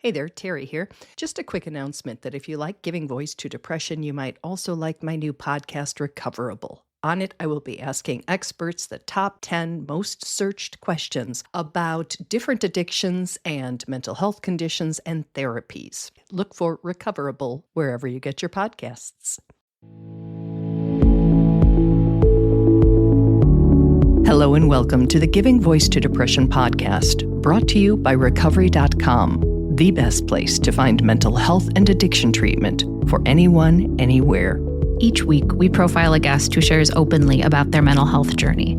Hey there, Terry here. Just a quick announcement that if you like giving voice to depression, you might also like my new podcast, Recoverable. On it, I will be asking experts the top 10 most searched questions about different addictions and mental health conditions and therapies. Look for Recoverable wherever you get your podcasts. Hello and welcome to the Giving Voice to Depression podcast, brought to you by Recovery.com, the best place to find mental health and addiction treatment for anyone, anywhere. Each week, we profile a guest who shares openly about their mental health journey.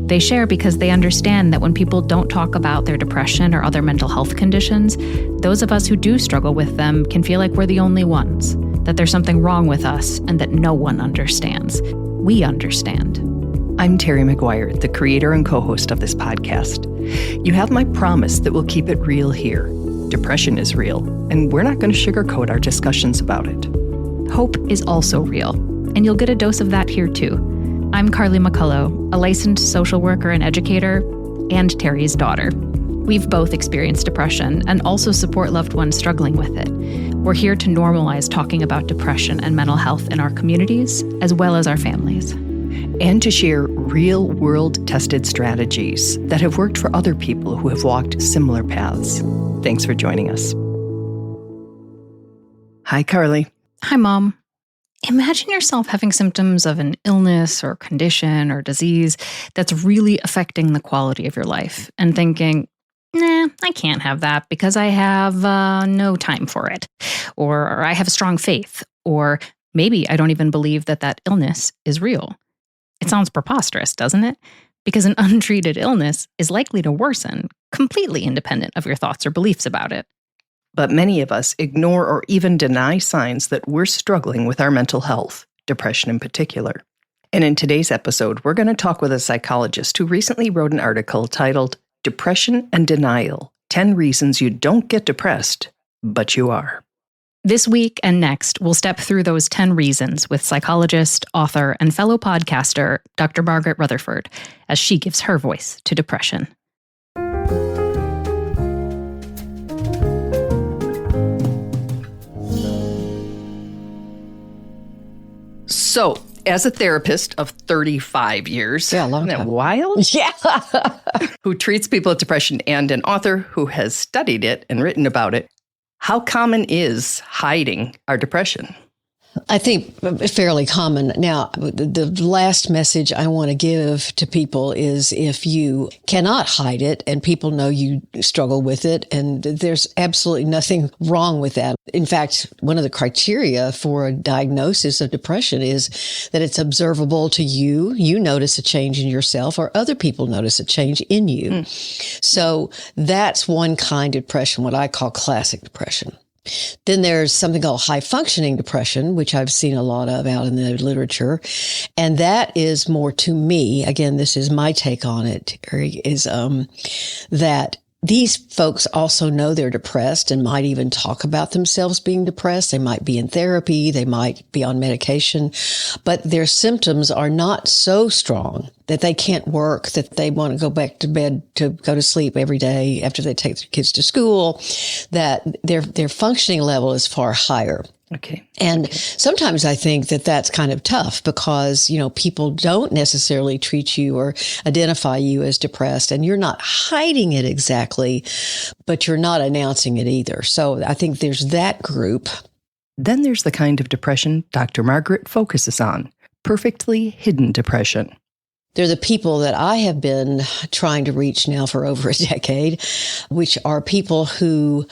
They share because they understand that when people don't talk about their depression or other mental health conditions, those of us who do struggle with them can feel like we're the only ones, that there's something wrong with us and that no one understands. We understand. I'm Terry McGuire, the creator and co-host of this podcast. You have my promise that we'll keep it real here. Depression is real, and we're not going to sugarcoat our discussions about it. Hope is also real, and you'll get a dose of that here too. I'm Carly McCullough, a licensed social worker and educator, and Terry's daughter. We've both experienced depression and also support loved ones struggling with it. We're here to normalize talking about depression and mental health in our communities, as well as our families. And to share real-world tested strategies that have worked for other people who have walked similar paths. Thanks for joining us. Hi, Carly. Hi, Mom. Imagine yourself having symptoms of an illness or condition or disease that's really affecting the quality of your life and thinking, I can't have that because I have no time for it, or I have strong faith, or maybe I don't even believe that illness is real. It sounds preposterous, doesn't it? Because an untreated illness is likely to worsen, completely independent of your thoughts or beliefs about it. But many of us ignore or even deny signs that we're struggling with our mental health, depression in particular. And in today's episode, we're going to talk with a psychologist who recently wrote an article titled Depression and Denial: 10 Reasons You Don't Get Depressed, But You Are. This week and next, we'll step through those 10 reasons with psychologist, author, and fellow podcaster, Dr. Margaret Rutherford, as she gives her voice to depression. So, as a therapist of 35 years, long isn't that time. wild? Yeah. Who treats people with depression, and an author who has studied it and written about it, how common is hiding our depression? I think fairly common. Now, the last message I want to give to people is if you cannot hide it and people know you struggle with it, and there's absolutely nothing wrong with that. In fact, one of the criteria for a diagnosis of depression is that it's observable to you. You notice a change in yourself, or other people notice a change in you. So that's one kind of depression, what I call classic depression. Then there's something called high-functioning depression, which I've seen a lot of out in the literature. And that is more, to me, again, this is my take on it, Terry, is that these folks also know they're depressed and might even talk about themselves being depressed. They might be in therapy. They might be on medication, but their symptoms are not so strong that they can't work, that they want to go back to bed to go to sleep every day after they take their kids to school, that their functioning level is far higher. Okay. And sometimes I think that that's kind of tough because, people don't necessarily treat you or identify you as depressed, and you're not hiding it exactly, but you're not announcing it either. So I think there's that group. Then there's the kind of depression Dr. Margaret focuses on, perfectly hidden depression. They're the people that I have been trying to reach now for over a decade, which are people who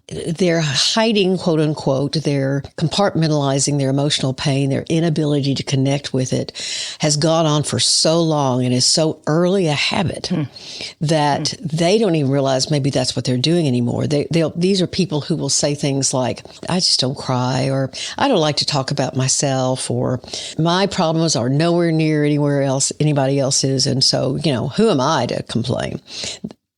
they're hiding, quote unquote, they're compartmentalizing their emotional pain, their inability to connect with it has gone on for so long and is so early a habit that they don't even realize maybe that's what they're doing anymore. These are people who will say things like, I just don't cry, or I don't like to talk about myself, or my problems are nowhere near anybody else's. And so, who am I to complain?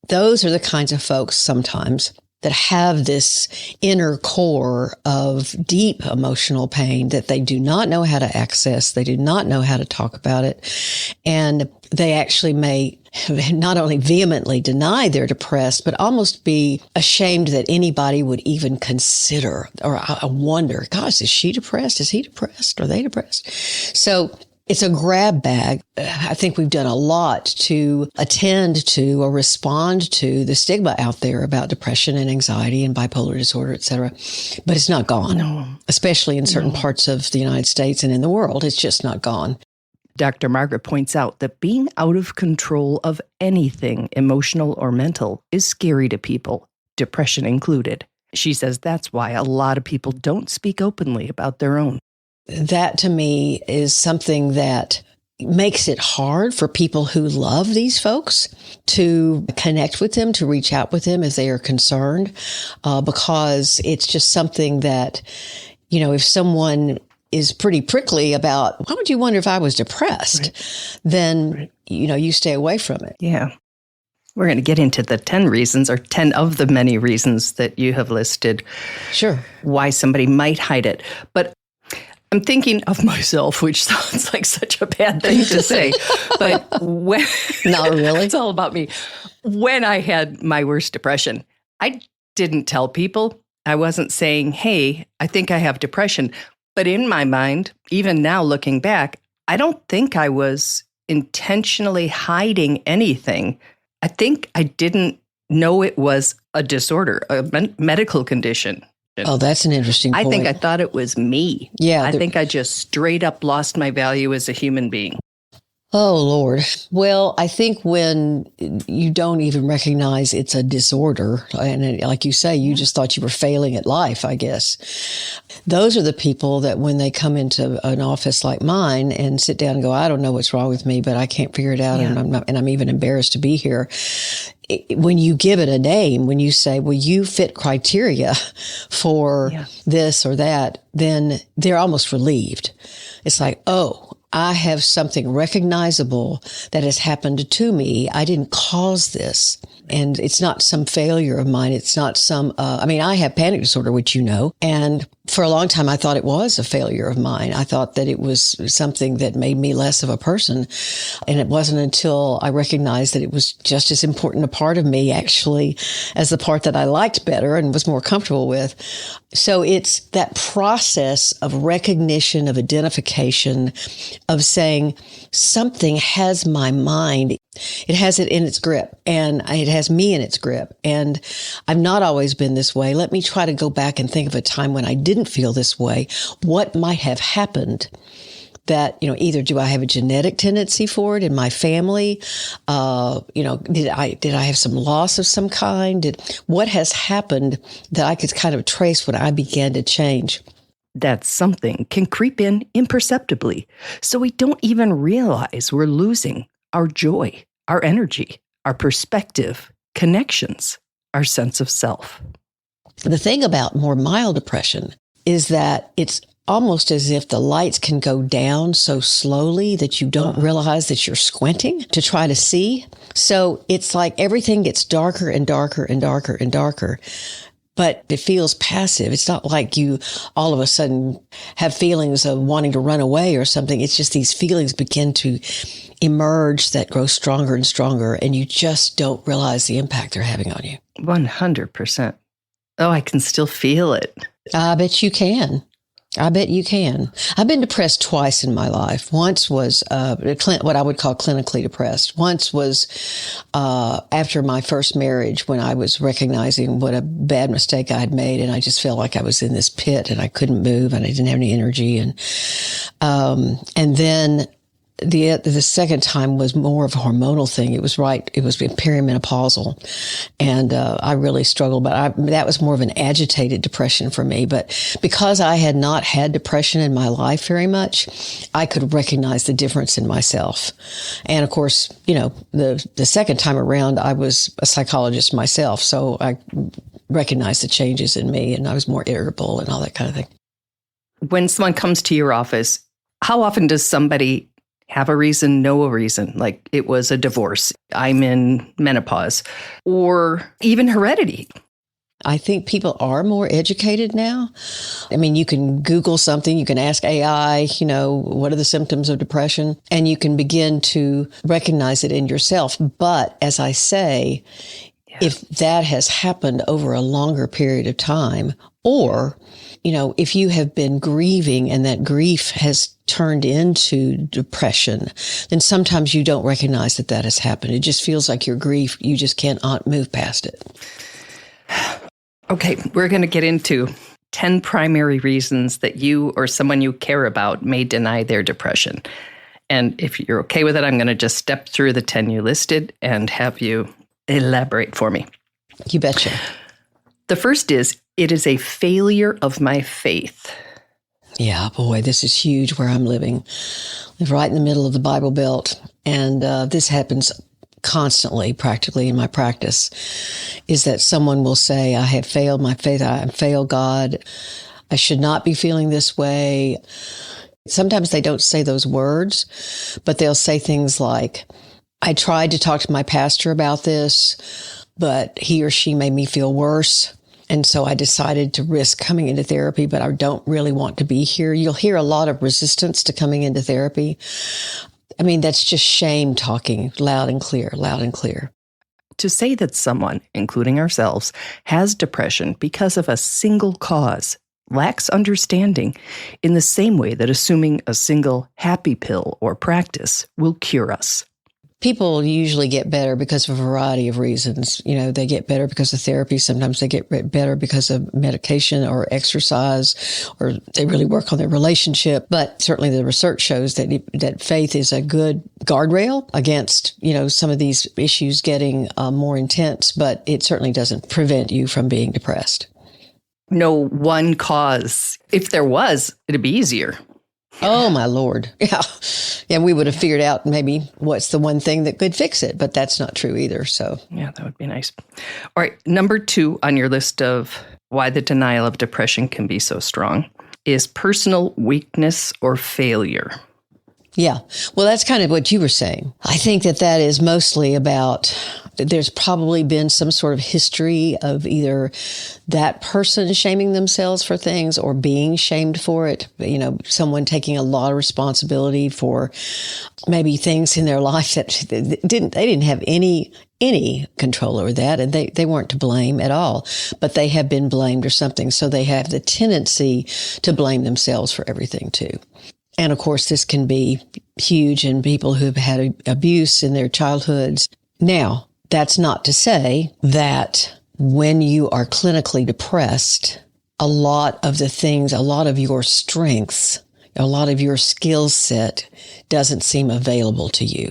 Those are the kinds of folks sometimes. that have this inner core of deep emotional pain that they do not know how to access. They do not know how to talk about it. And they actually may not only vehemently deny they're depressed, but almost be ashamed that anybody would even consider, or I wonder, gosh, is she depressed? Is he depressed? Are they depressed? So it's a grab bag. I think we've done a lot to attend to or respond to the stigma out there about depression and anxiety and bipolar disorder, et cetera. But it's not gone, especially in certain parts of the United States and in the world. It's just not gone. Dr. Margaret points out that being out of control of anything, emotional or mental, is scary to people, depression included. She says that's why a lot of people don't speak openly about their own. That to me is something that makes it hard for people who love these folks to connect with them, to reach out with them if they are concerned, because it's just something that, if someone is pretty prickly about, why would you wonder if I was depressed? Right. Then, you stay away from it. Yeah. We're going to get into the 10 reasons, or 10 of the many reasons that you have listed. Sure. Why somebody might hide it. But I'm thinking of myself, which sounds like such a bad thing to say. But when... Not really. It's all about me. When I had my worst depression, I didn't tell people. I wasn't saying, hey, I think I have depression. But in my mind, even now looking back, I don't think I was intentionally hiding anything. I think I didn't know it was a disorder, a medical condition. Oh, that's an interesting point. I think I thought it was me. Yeah. I think I just straight up lost my value as a human being. Oh, Lord. Well, I think when you don't even recognize it's a disorder, and like you say, you just thought you were failing at life, I guess. Those are the people that when they come into an office like mine and sit down and go, I don't know what's wrong with me, but I can't figure it out. Yeah. And I'm even embarrassed to be here. When you give it a name, when you say, well, you fit criteria for this or that, then they're almost relieved. It's like, oh, I have something recognizable that has happened to me. I didn't cause this. And it's not some failure of mine. It's not some, I have panic disorder, which you know. And for a long time, I thought it was a failure of mine. I thought that it was something that made me less of a person. And it wasn't until I recognized that it was just as important a part of me, actually, as the part that I liked better and was more comfortable with. So it's that process of recognition, of identification, of saying something has my mind. It has it in its grip, and it has me in its grip. And I've not always been this way. Let me try to go back and think of a time when I didn't feel this way. What might have happened that, either do I have a genetic tendency for it in my family? Did I have some loss of some kind? What has happened that I could kind of trace when I began to change? That something can creep in imperceptibly, so we don't even realize we're losing our joy, our energy, our perspective, connections, our sense of self. The thing about more mild depression is that it's almost as if the lights can go down so slowly that you don't realize that you're squinting to try to see. So it's like everything gets darker and darker and darker and darker. But it feels passive. It's not like you all of a sudden have feelings of wanting to run away or something. It's just these feelings begin to emerge that grow stronger and stronger, and you just don't realize the impact they're having on you. 100%. Oh, I can still feel it. I bet you can. I've been depressed twice in my life. Once was what I would call clinically depressed. Once was after my first marriage, when I was recognizing what a bad mistake I had made, and I just felt like I was in this pit and I couldn't move and I didn't have any energy. And then the second time was more of a hormonal thing. It was perimenopausal, and I really struggled. But that was more of an agitated depression for me. But because I had not had depression in my life very much, I could recognize the difference in myself. And of course, the second time around, I was a psychologist myself, so I recognized the changes in me, and I was more irritable and all that kind of thing. When someone comes to your office, how often does somebody have a reason, know a reason, like it was a divorce, I'm in menopause, or even heredity? I think people are more educated now. I mean, you can Google something, you can ask AI, what are the symptoms of depression? And you can begin to recognize it in yourself. But as I say, if that has happened over a longer period of time, or, if you have been grieving and that grief has turned into depression, then sometimes you don't recognize that has happened. It just feels like your grief, you just can't move past it. Okay, we're going to get into 10 primary reasons that you or someone you care about may deny their depression. And if you're okay with it, I'm going to just step through the 10 you listed and have you elaborate for me. You betcha. The first is, it is a failure of my faith. Yeah, boy, this is huge where I'm living. I live right in the middle of the Bible Belt. And this happens constantly, practically in my practice, is that someone will say, I have failed my faith. I have failed God. I should not be feeling this way. Sometimes they don't say those words, but they'll say things like, I tried to talk to my pastor about this, but he or she made me feel worse. And so I decided to risk coming into therapy, but I don't really want to be here. You'll hear a lot of resistance to coming into therapy. I mean, that's just shame talking loud and clear, loud and clear. To say that someone, including ourselves, has depression because of a single cause lacks understanding in the same way that assuming a single happy pill or practice will cure us. People usually get better because of a variety of reasons. They get better because of therapy. Sometimes they get better because of medication or exercise, or they really work on their relationship. But certainly the research shows that faith is a good guardrail against, some of these issues getting more intense, but it certainly doesn't prevent you from being depressed. No one cause. If there was, it'd be easier. Oh, my Lord. Yeah. Yeah, we would have figured out maybe what's the one thing that could fix it, but that's not true either. So, yeah, that would be nice. All right. Number 2 on your list of why the denial of depression can be so strong is personal weakness or failure. Yeah. Well, that's kind of what you were saying. I think that is mostly about, there's probably been some sort of history of either that person shaming themselves for things or being shamed for it. Someone taking a lot of responsibility for maybe things in their life that they didn't have any control over that, and they weren't to blame at all, but they have been blamed or something. So they have the tendency to blame themselves for everything too. And of course, this can be huge in people who've had abuse in their childhoods. Now, that's not to say that when you are clinically depressed, a lot of your strengths, a lot of your skill set doesn't seem available to you.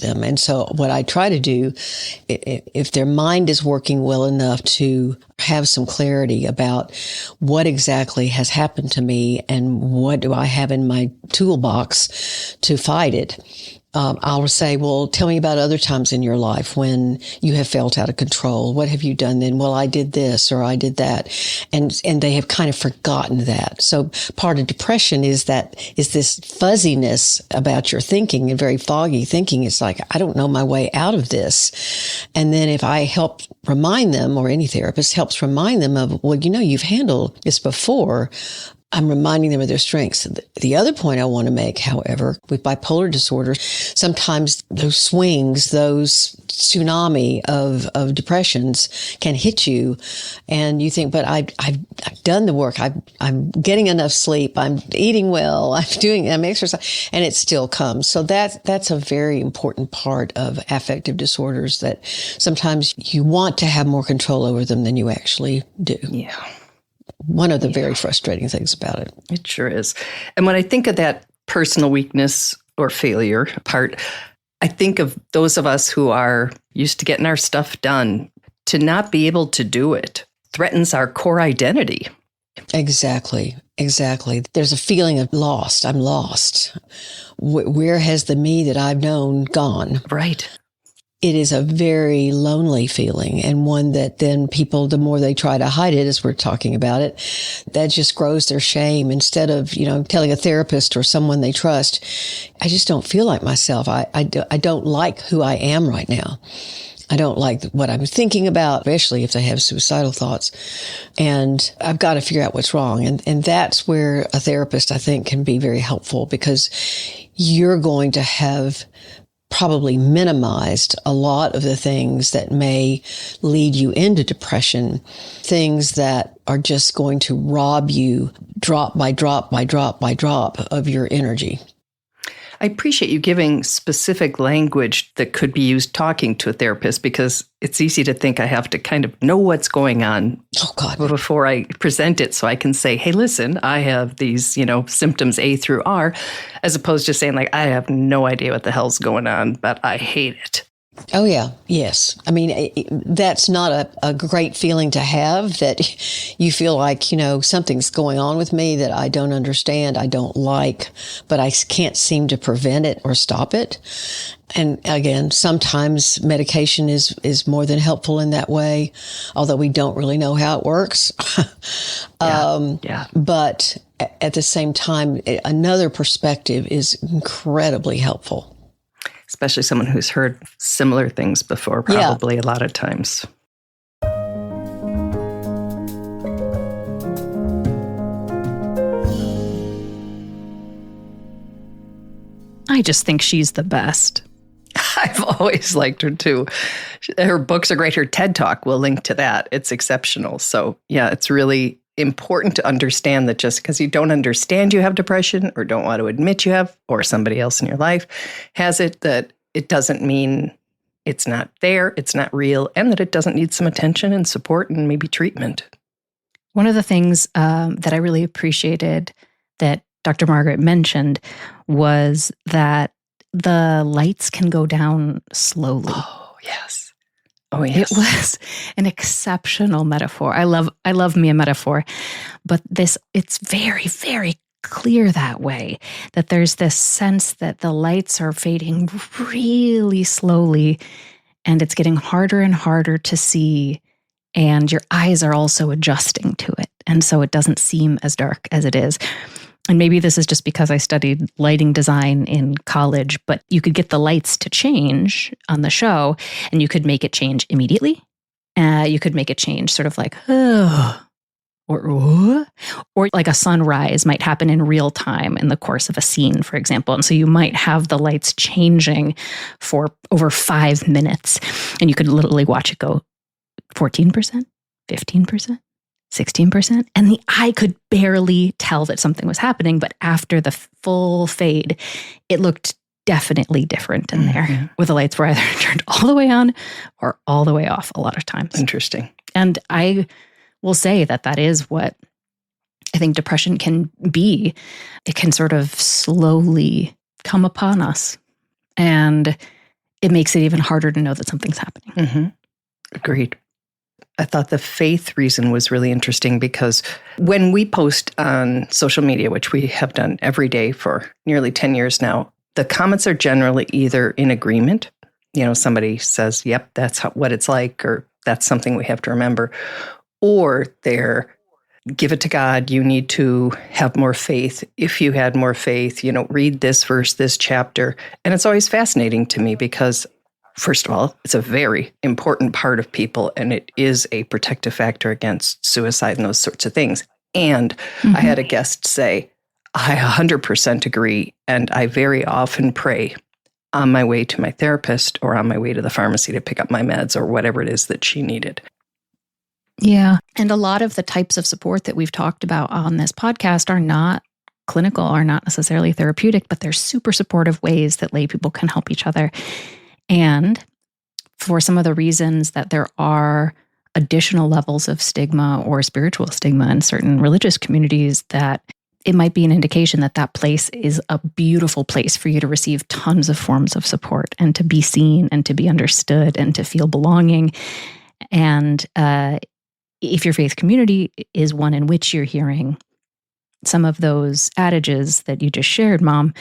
And so what I try to do, if their mind is working well enough to have some clarity about what exactly has happened to me and what do I have in my toolbox to fight it, I'll say, well, tell me about other times in your life when you have felt out of control. What have you done then? Well, I did this or I did that. And they have kind of forgotten that. So part of depression is this fuzziness about your thinking and very foggy thinking. It's like, I don't know my way out of this. And then if I help remind them, or any therapist helps remind them of, well, you've handled this before, I'm reminding them of their strengths. The other point I want to make, however, with bipolar disorder, sometimes those swings, those tsunami of depressions can hit you, and you think, but I've done the work. I'm getting enough sleep. I'm eating well. I'm exercising, and it still comes. So that's a very important part of affective disorders, that sometimes you want to have more control over them than you actually do. Yeah. One of the very frustrating things about it. It sure is. And when I think of that personal weakness or failure part, I think of those of us who are used to getting our stuff done. To not be able to do it threatens our core identity. Exactly. There's a feeling of lost. I'm lost. Where has the me that I've known gone? Right. It is a very lonely feeling, and one that then people, the more they try to hide it, as we're talking about it, that just grows their shame. Instead of, telling a therapist or someone they trust, I just don't feel like myself. I don't like who I am right now. I don't like what I'm thinking about, especially if they have suicidal thoughts. And I've got to figure out what's wrong. And that's where a therapist, I think, can be very helpful, because you're going to have probably minimized a lot of the things that may lead you into depression, things that are just going to rob you drop by drop by drop by drop of your energy. I appreciate you giving specific language that could be used talking to a therapist, because it's easy to think I have to kind of know what's going on before I present it, so I can say, hey, listen, I have these, symptoms A through R, as opposed to saying, like, I have no idea what the hell's going on, but I hate it. Oh, yeah. Yes. I mean, that's not a great feeling to have, that you feel like, something's going on with me that I don't understand, I don't like, but I can't seem to prevent it or stop it. And again, sometimes medication is more than helpful in that way, although we don't really know how it works. But at the same time, another perspective is incredibly helpful. Especially someone who's heard similar things before, probably a lot of times. I just think she's the best. I've always liked her too. Her books are great. Her TED Talk, we'll link to that. It's exceptional. So yeah, it's really important to understand that just because you don't understand you have depression, or don't want to admit you have, or somebody else in your life has it, that it doesn't mean it's not there, it's not real, and that it doesn't need some attention and support and maybe treatment. One of the things that I really appreciated that Dr. Margaret mentioned was that the lights can go down slowly. Oh, yes. Oh, yes. It was an exceptional metaphor. I love me a metaphor, but it's very, very clear that way, that there's this sense that the lights are fading really slowly, and it's getting harder and harder to see, and your eyes are also adjusting to it. And so it doesn't seem as dark as it is. And maybe this is just because I studied lighting design in college, but you could get the lights to change on the show, and you could make it change immediately. You could make it change sort of like, or like a sunrise might happen in real time in the course of a scene, for example. And so you might have the lights changing for over 5 minutes, and you could literally watch it go 14%, 15%. 16%. And the eye could barely tell that something was happening. But after the full fade, it looked definitely different in there, where the lights were either turned all the way on or all the way off a lot of times. Interesting. And I will say that is what I think depression can be. It can sort of slowly come upon us, and it makes it even harder to know that something's happening. Mm-hmm. Agreed. I thought the faith reason was really interesting, because when we post on social media, which we have done every day for nearly 10 years now, the comments are generally either in agreement. Somebody says, yep, that's what it's like, or that's something we have to remember. Or they're, give it to God, you need to have more faith. If you had more faith, read this verse, this chapter. And it's always fascinating to me, because first of all, it's a very important part of people, and it is a protective factor against suicide and those sorts of things. And I had a guest say, I 100% agree, and I very often pray on my way to my therapist or on my way to the pharmacy to pick up my meds or whatever it is that she needed. Yeah. And a lot of the types of support that we've talked about on this podcast are not clinical, are not necessarily therapeutic, but they're super supportive ways that lay people can help each other. And for some of the reasons that there are additional levels of stigma or spiritual stigma in certain religious communities, that it might be an indication that that place is a beautiful place for you to receive tons of forms of support and to be seen and to be understood and to feel belonging. And if your faith community is one in which you're hearing some of those adages that you just shared, Mom,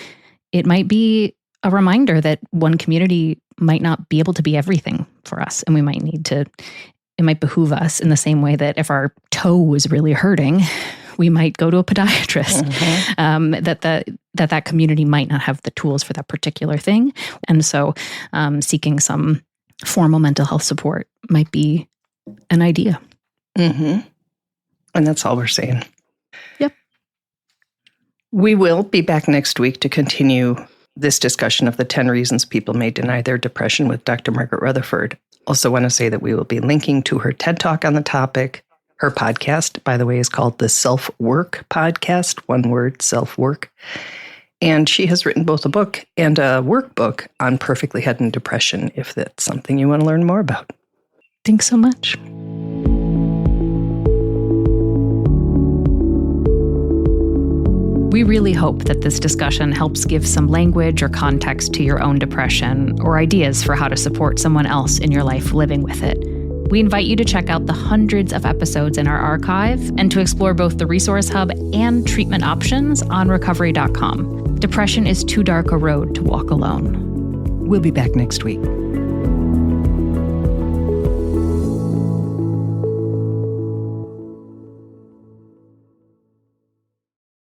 it might be a reminder that one community might not be able to be everything for us. And we might need to, it might behoove us in the same way that if our toe was really hurting, we might go to a podiatrist, that community might not have the tools for that particular thing. And so seeking some formal mental health support might be an idea. Mm-hmm. And that's all we're saying. Yep. We will be back next week to continue this discussion of the 10 reasons people may deny their depression with Dr. Margaret Rutherford. Also want to say that we will be linking to her TED Talk on the topic. Her podcast, by the way, is called the Self-Work Podcast. One word, self-work. And she has written both a book and a workbook on perfectly hidden depression, if that's something you want to learn more about. Thanks so much. We really hope that this discussion helps give some language or context to your own depression or ideas for how to support someone else in your life living with it. We invite you to check out the hundreds of episodes in our archive and to explore both the Resource Hub and treatment options on recovery.com. Depression is too dark a road to walk alone. We'll be back next week.